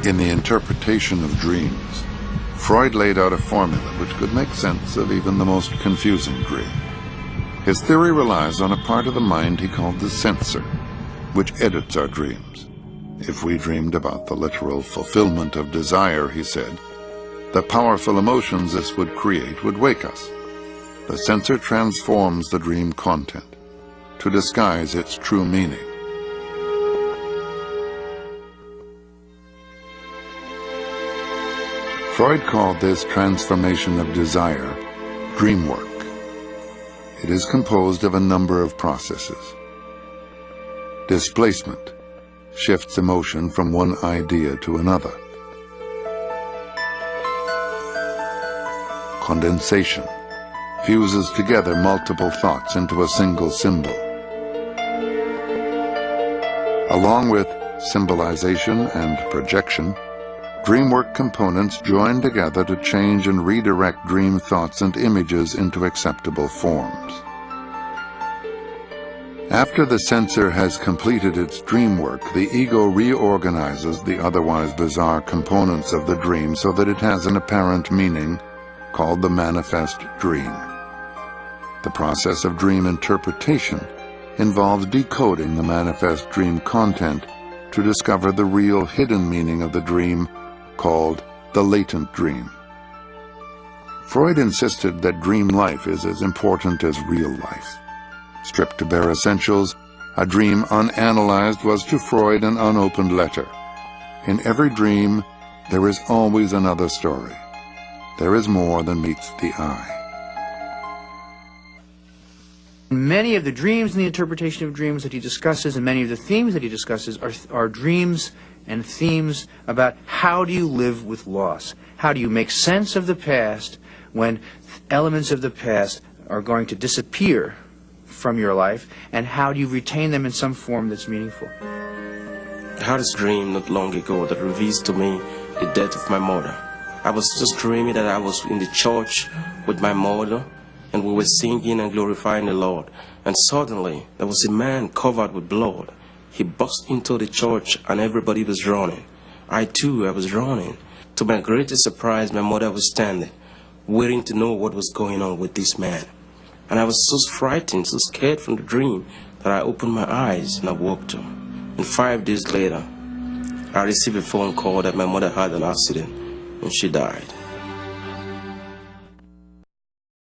In the interpretation of dreams, Freud laid out a formula which could make sense of even the most confusing dream. His theory relies on a part of the mind he called the censor, which edits our dreams. If we dreamed about the literal fulfillment of desire, he said, the powerful emotions this would create would wake us. The censor transforms the dream content to disguise its true meaning. Freud called this transformation of desire dream work. It is composed of a number of processes. Displacement shifts emotion from one idea to another. Condensation fuses together multiple thoughts into a single symbol. Along with symbolization and projection, dreamwork components join together to change and redirect dream thoughts and images into acceptable forms. After the censor has completed its dream work, the ego reorganizes the otherwise bizarre components of the dream so that it has an apparent meaning called the manifest dream. The process of dream interpretation involves decoding the manifest dream content to discover the real hidden meaning of the dream called the latent dream. Freud insisted that dream life is as important as real life. Stripped to bare essentials, a dream unanalyzed was to Freud an unopened letter. In every dream, there is always another story. There is more than meets the eye. Many of the dreams and the interpretation of dreams that he discusses, and many of the themes that he discusses, are dreams and themes about how do you live with loss? How do you make sense of the past when elements of the past are going to disappear from your life, and how do you retain them in some form that's meaningful? I had this dream not long ago that reveals to me the death of my mother. I was just dreaming that I was in the church with my mother, and we were singing and glorifying the Lord. And suddenly, there was a man covered with blood. He burst into the church, and everybody was running. I was running. To my greatest surprise, my mother was standing, waiting to know what was going on with this man. And I was so frightened, so scared from the dream, that I opened my eyes and I woke up. And 5 days later, I received a phone call that my mother had an accident and she died.